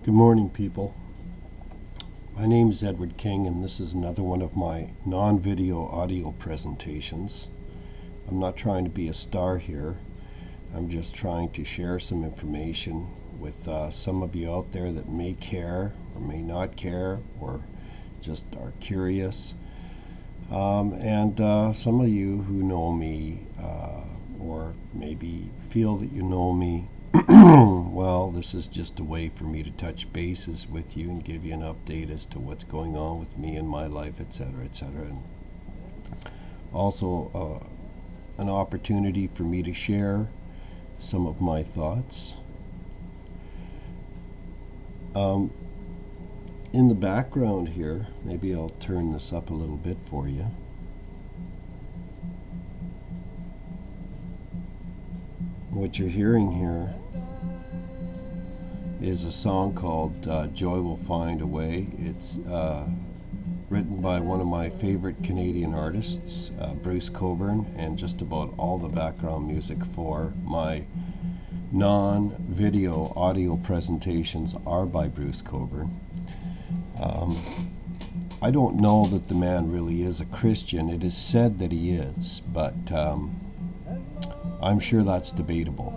Good morning, people. My name is Edward King, and this is another one of my non-video audio presentations. I'm not trying to be a star here. I'm just trying to share some information with some of you out there that may care or may not care or just are curious. And some of you who know me or maybe feel that you know me, well, this is just a way for me to touch bases with you and give you an update as to what's going on with me in my life, etc., etc. And also an opportunity for me to share some of my thoughts. In the background here, maybe I'll turn this up a little bit for you. What you're hearing here is a song called Joy Will Find a Way. It's written by one of my favorite Canadian artists, Bruce Cockburn, and just about all the background music for my non-video audio presentations are by Bruce Cockburn. I don't know that the man really is a Christian. It is said that he is, but I'm sure that's debatable.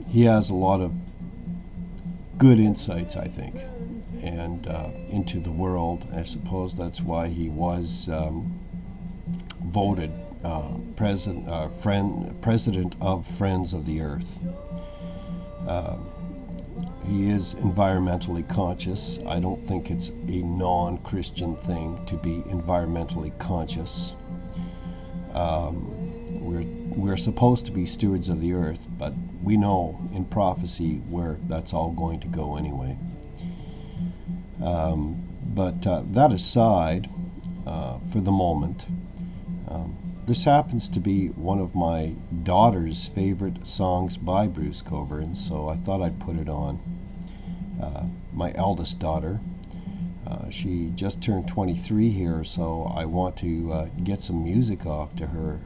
He has a lot of good insights, I think, and into the world. I suppose that's why he was voted president of Friends of the Earth. He is environmentally conscious. I don't think it's a non-Christian thing to be environmentally conscious. We're supposed to be stewards of the earth, but we know in prophecy where that's all going to go anyway. But that aside, for the moment, this happens to be one of my daughter's favorite songs by Bruce Cockburn, so I thought I'd put it on. My eldest daughter, she just turned 23 here, so I want to get some music off to her.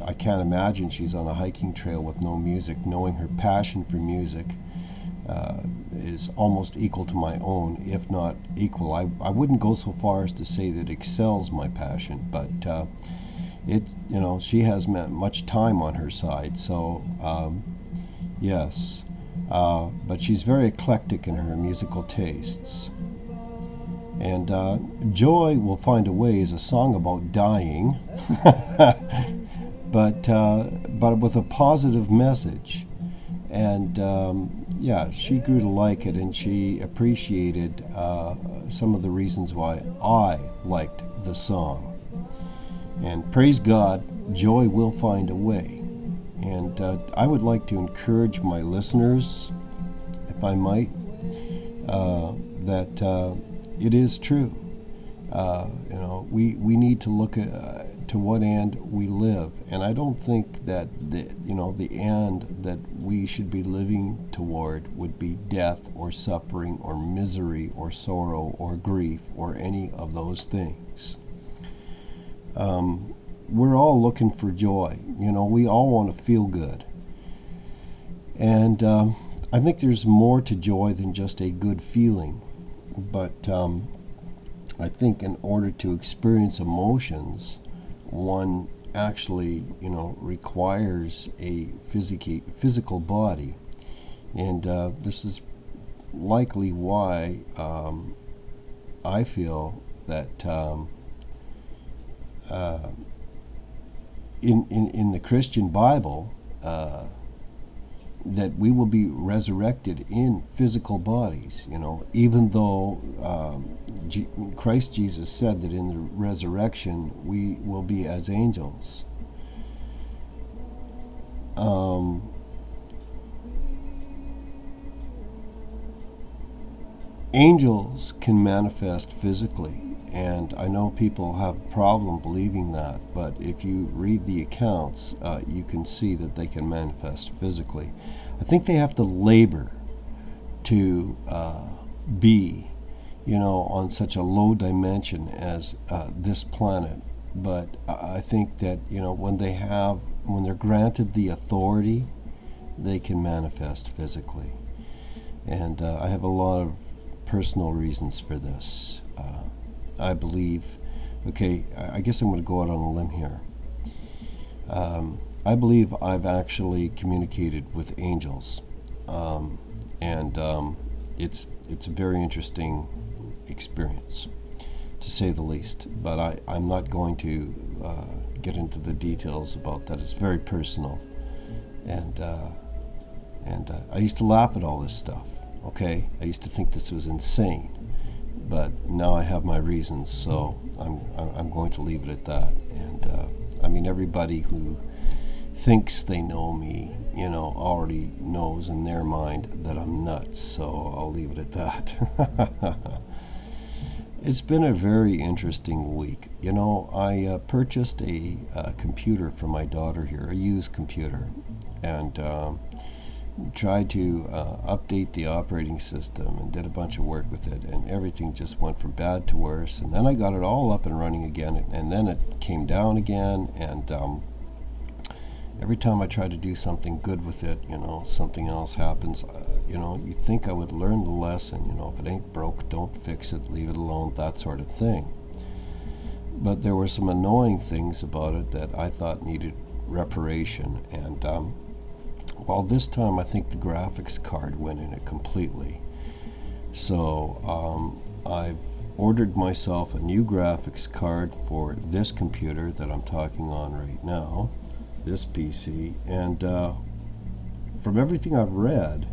I can't imagine she's on a hiking trail with no music. Knowing her passion for music is almost equal to my own, if not equal. I wouldn't go so far as to say that it excels my passion, but she has much time on her side. So yes, but she's very eclectic in her musical tastes. And Joy Will Find a Way is a song about dying, but with a positive message. And yeah, she grew to like it, and she appreciated some of the reasons why I liked the song. And praise God, joy will find a way. And I would like to encourage my listeners, if I might, that it is true. We need to look at to what end we live, and I don't think that the end that we should be living toward would be death or suffering or misery or sorrow or grief or any of those things. We're all looking for joy. We all want to feel good, and I think there's more to joy than just a good feeling. But I think in order to experience emotions, one actually, requires a physical body. And this is likely why I feel that in the Christian Bible, that we will be resurrected in physical bodies, even though Christ Jesus said that in the resurrection we will be as angels. Angels can manifest physically, and I know people have a problem believing that, but if you read the accounts, you can see that they can manifest physically. I think they have to labor to be, on such a low dimension as this planet. But I think that when they're granted the authority they can manifest physically. And I have a lot of personal reasons for this. I believe, okay, I guess I'm going to go out on a limb here. I believe I've actually communicated with angels, and it's a very interesting experience, to say the least. But I'm not going to get into the details about that. It's very personal, and I used to laugh at all this stuff. Okay, I used to think this was insane, but now I have my reasons, so I'm going to leave it at that. And I mean, everybody who thinks they know me, already knows in their mind that I'm nuts, so I'll leave it at that. It's been a very interesting week. I purchased a computer for my daughter here, a used computer, and tried to update the operating system and did a bunch of work with it, and everything just went from bad to worse. And then I got it all up and running again, and then it came down again, and every time I try to do something good with it, something else happens. You'd think I would learn the lesson, if it ain't broke, don't fix it, leave it alone, that sort of thing. But there were some annoying things about it that I thought needed reparation, and well, this time I think the graphics card went in it completely. So I've ordered myself a new graphics card for this computer that I'm talking on right now, this PC, and from everything I've read,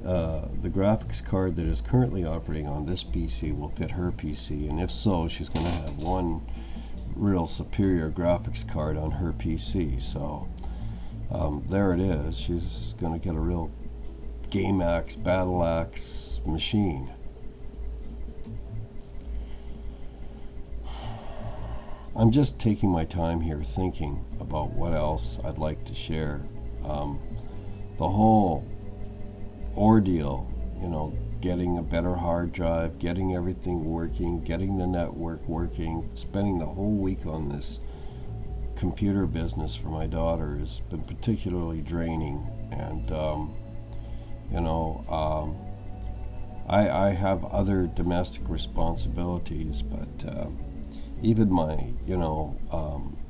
the graphics card that is currently operating on this PC will fit her PC, and if so, she's going to have one real superior graphics card on her PC. So there it is. She's going to get a real game axe, battle axe machine. I'm just taking my time here thinking about what else I'd like to share. The whole ordeal, getting a better hard drive, getting everything working, getting the network working, spending the whole week on this computer business for my daughter has been particularly draining. And I have other domestic responsibilities, but even my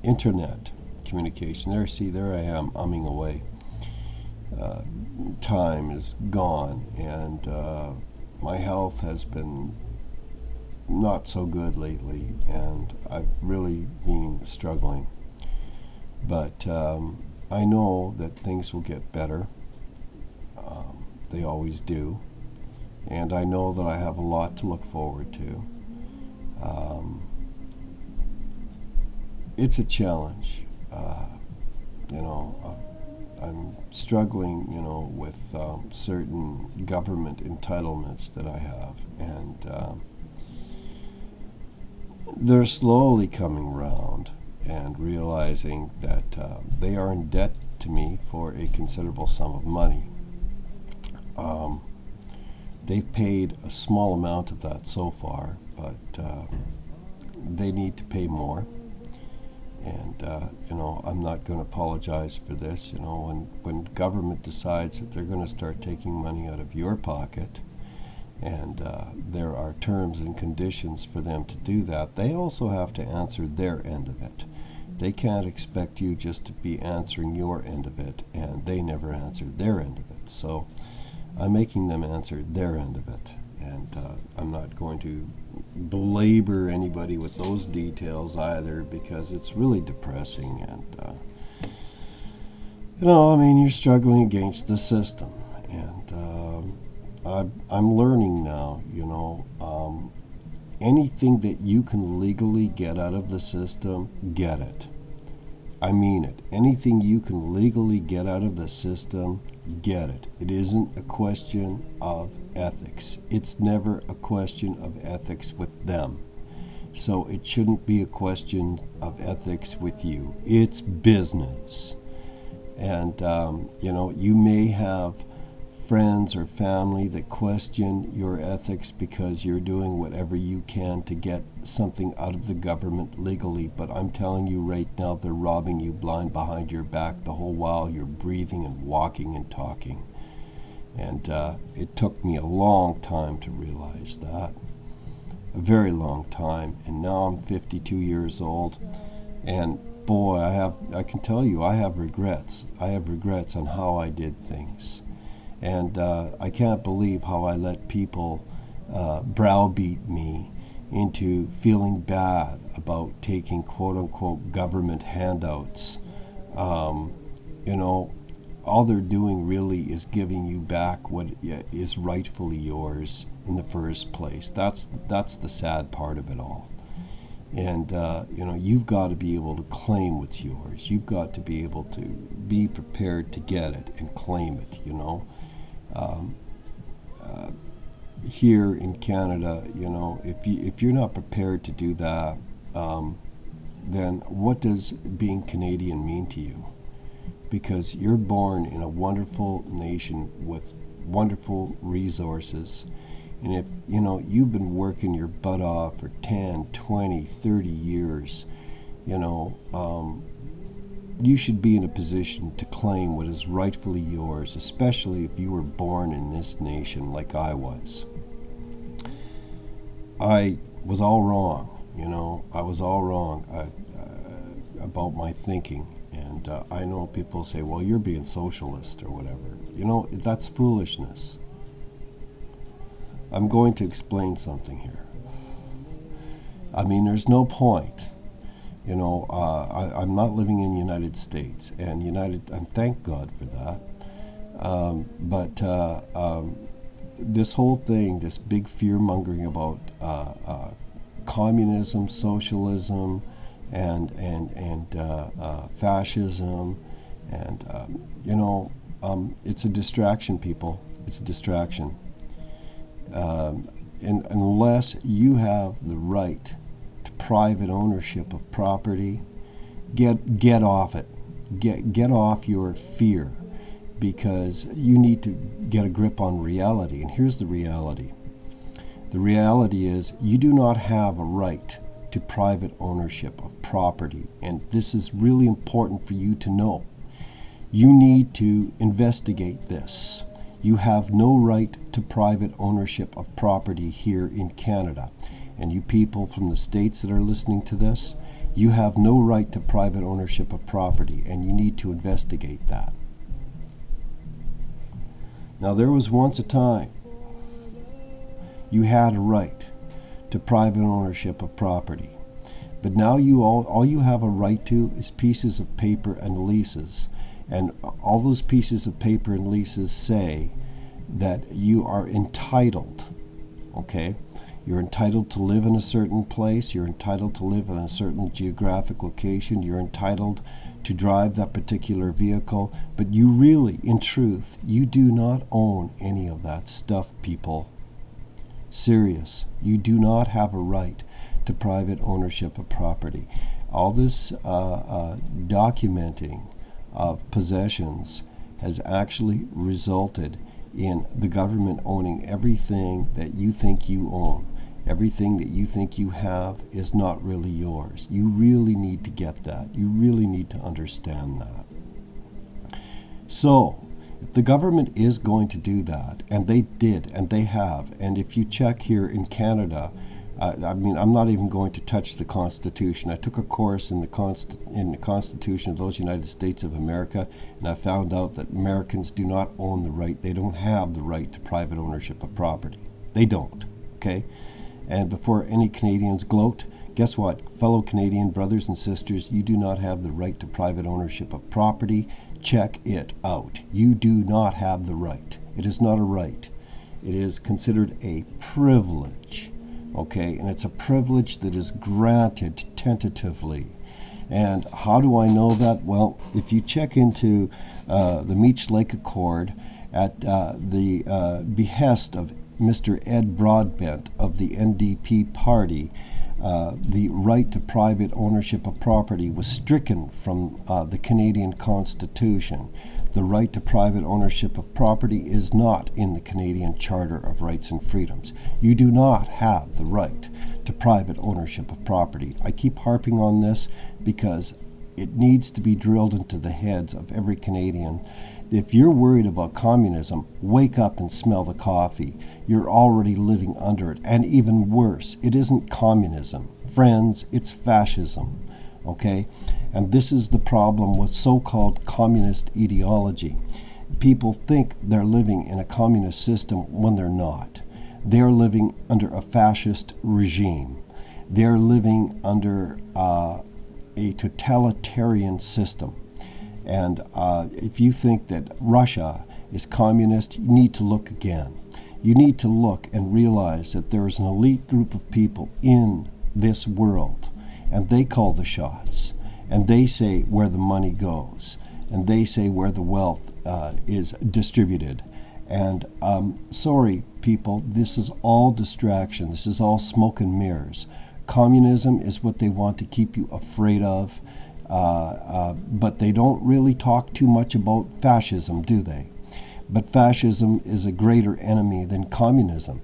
internet communication, there I am umming away. Time is gone, and my health has been not so good lately, and I've really been struggling. But I know that things will get better. They always do. And I know that I have a lot to look forward to. It's a challenge. I'm struggling, with certain government entitlements that I have, and they're slowly coming around and realizing that they are in debt to me for a considerable sum of money. They've paid a small amount of that so far, but they need to pay more. And I'm not going to apologize for this. When government decides that they're going to start taking money out of your pocket, and there are terms and conditions for them to do that, they also have to answer their end of it. They can't expect you just to be answering your end of it, and they never answer their end of it. So I'm making them answer their end of it, and I'm not going to belabor anybody with those details either, because it's really depressing. And you're struggling against the system, and I'm learning now. Anything that you can legally get out of the system, get it. I mean it. Anything you can legally get out of the system, get it. It isn't a question of ethics. It's never a question of ethics with them. So it shouldn't be a question of ethics with you. It's business. And, you may have friends or family that question your ethics because you're doing whatever you can to get something out of the government legally, but I'm telling you right now, they're robbing you blind behind your back the whole while you're breathing and walking and talking. And it took me a long time to realize that, a very long time. And now I'm 52 years old, and boy, I can tell you, I have regrets. I have regrets on how I did things. And I can't believe how I let people browbeat me into feeling bad about taking quote-unquote government handouts. You know, all they're doing really is giving you back what is rightfully yours in the first place. That's the sad part of it all. And you know, you've got to be able to claim what's yours. You've got to be able to be prepared to get it and claim it, you know. Here in Canada, you know, if you're not prepared to do that, then what does being Canadian mean to you? Because you're born in a wonderful nation with wonderful resources. And if, you know, you've been working your butt off for 10, 20, 30 years, you know, you should be in a position to claim what is rightfully yours, especially if you were born in this nation like I was. I was all wrong, you know, I was all wrong about my thinking. And I know people say, well, you're being socialist or whatever. You know, that's foolishness. I'm going to explain something here. I mean, there's no point. You know, I'm not living in the United States, and thank God for that. But this whole thing, this big fear-mongering about communism, socialism, and fascism, and you know, it's a distraction, people. It's a distraction. And unless you have the right to private ownership of property, get off it. Get off your fear, because you need to get a grip on reality. And here's the reality. The reality is you do not have a right to private ownership of property. And this is really important for you to know. You need to investigate this. You have no right to private ownership of property here in Canada. And you people from the States that are listening to this, you have no right to private ownership of property, and you need to investigate that. Now, there was once a time you had a right to private ownership of property. But now all you have a right to is pieces of paper and leases. And all those pieces of paper and leases say that you are entitled, okay? You're entitled to live in a certain place, you're entitled to live in a certain geographic location, you're entitled to drive that particular vehicle, but you really, in truth, you do not own any of that stuff, people. Serious. You do not have a right to private ownership of property. All this documenting of possessions has actually resulted in the government owning everything that you think you own. Everything that you think you have is not really yours. You really need to get that. You really need to understand that. So, if the government is going to do that, and they did, and they have, and if you check here in Canada, I mean, I'm not even going to touch the Constitution. I took a course in the Constitution of those United States of America, and I found out that Americans do not own the right, they don't have the right to private ownership of property. They don't, okay? And before any Canadians gloat, guess what? Fellow Canadian brothers and sisters, you do not have the right to private ownership of property. Check it out. You do not have the right. It is not a right. It is considered a privilege. Okay, and it's a privilege that is granted tentatively. And how do I know that? Well, if you check into the Meech Lake Accord at the behest of Mr. Ed Broadbent of the NDP party, the right to private ownership of property was stricken from the Canadian Constitution. The right to private ownership of property is not in the Canadian Charter of Rights and Freedoms. You do not have the right to private ownership of property. I keep harping on this because it needs to be drilled into the heads of every Canadian. If you're worried about communism, wake up and smell the coffee. You're already living under it. And even worse, it isn't communism. Friends, it's fascism. Okay? And this is the problem with so-called communist ideology. People think they're living in a communist system when they're not. They're living under a fascist regime. They're living under a totalitarian system. And if you think that Russia is communist, you need to look again. You need to look and realize that there is an elite group of people in this world, and they call the shots, and they say where the money goes, and they say where the wealth is distributed. And sorry, people, this is all distraction. This is all smoke and mirrors. Communism is what they want to keep you afraid of. But they don't really talk too much about fascism, do they? But fascism is a greater enemy than communism.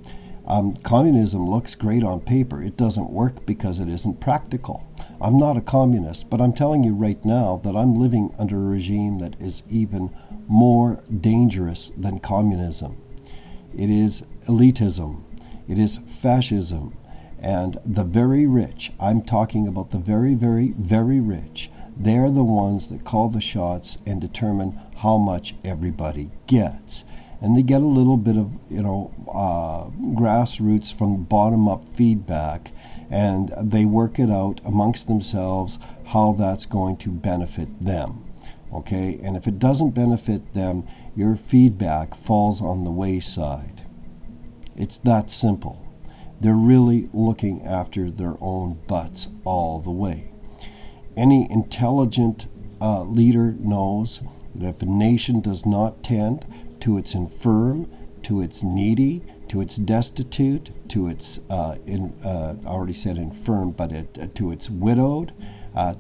Communism looks great on paper. It doesn't work because it isn't practical. I'm not a communist, but I'm telling you right now that I'm living under a regime that is even more dangerous than communism. It is elitism. It is fascism. And the very rich, I'm talking about the very, very, very rich, they're the ones that call the shots and determine how much everybody gets. And they get a little bit of, grassroots from bottom-up feedback, and they work it out amongst themselves how that's going to benefit them. Okay? And if it doesn't benefit them, your feedback falls on the wayside. It's that simple. They're really looking after their own butts all the way. Any intelligent leader knows that if a nation does not tend to its infirm, to its needy, to its destitute, to its, I already said infirm, but to its widowed,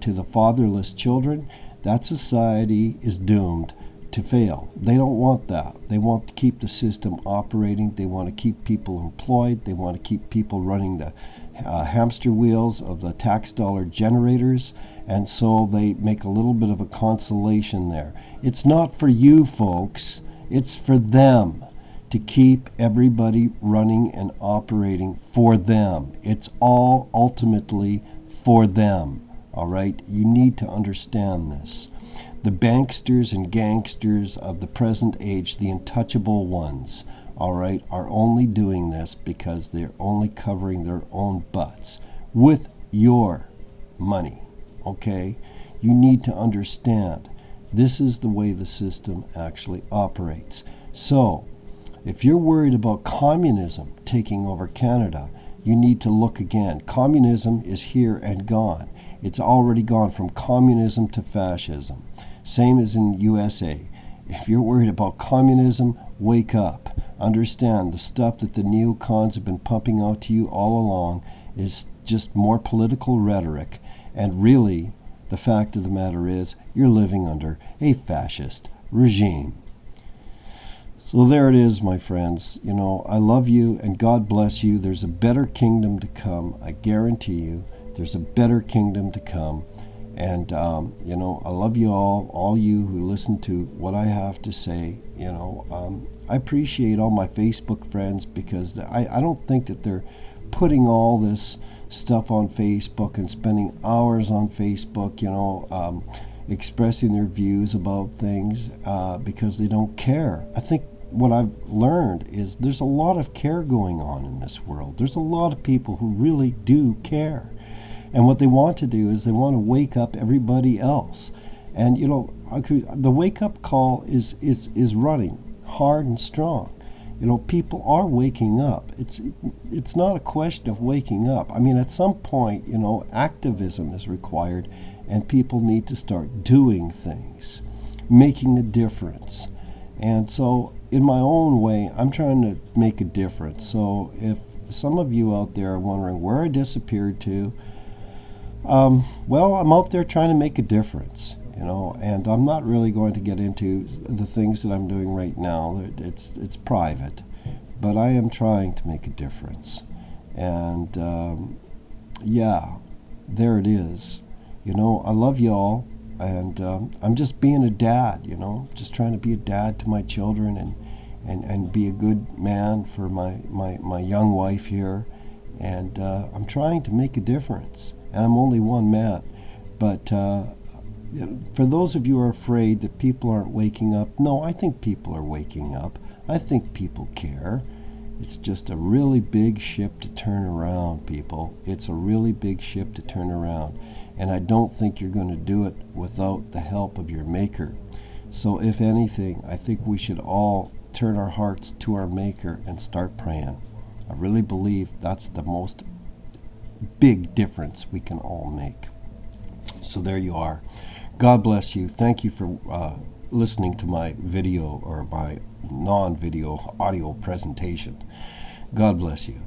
to the fatherless children, that society is doomed to fail. They don't want that. They want to keep the system operating. They want to keep people employed. They want to keep people running the hamster wheels of the tax dollar generators, and so they make a little bit of a consolation there. It's not for you folks, it's for them, to keep everybody running and operating for them. It's all ultimately for them. All right? You need to understand this. The banksters and gangsters of the present age, the untouchable ones, all right, are only doing this because they're only covering their own butts with your money. Okay? You need to understand this is the way the system actually operates. So, if you're worried about communism taking over Canada, you need to look again. Communism is here and gone. It's already gone from communism to fascism. Same as in USA. If you're worried about communism, wake up. Understand the stuff that the neocons have been pumping out to you all along is just more political rhetoric. And really, the fact of the matter is, you're living under a fascist regime. So there it is, my friends. I love you and God bless you. There's a better kingdom to come. I guarantee you, there's a better kingdom to come. And, I love you all you who listen to what I have to say. I appreciate all my Facebook friends because I don't think that they're putting all this stuff on Facebook and spending hours on Facebook, expressing their views about things because they don't care. I think what I've learned is there's a lot of care going on in this world. There's a lot of people who really do care. And what they want to do is they want to wake up everybody else. And, the wake-up call is running hard and strong. People are waking up. It's not a question of waking up. I mean, at some point, activism is required, and people need to start doing things, making a difference. And so, in my own way, I'm trying to make a difference. So, if some of you out there are wondering where I disappeared to, well, I'm out there trying to make a difference. and I'm not really going to get into the things that I'm doing right now. It's private, but I am trying to make a difference. And yeah, there it is. I love y'all, and I'm just being a dad, just trying to be a dad to my children, and be a good man for my young wife here. And I'm trying to make a difference, and I'm only one man. But for those of you who are afraid that people aren't waking up, no, I think people are waking up. I think people care. It's just a really big ship to turn around, people. It's a really big ship to turn around. And I don't think you're going to do it without the help of your Maker. So if anything, I think we should all turn our hearts to our Maker and start praying. I really believe that's the most big difference we can all make. So there you are. God bless you. Thank you for listening to my video or my non-video audio presentation. God bless you.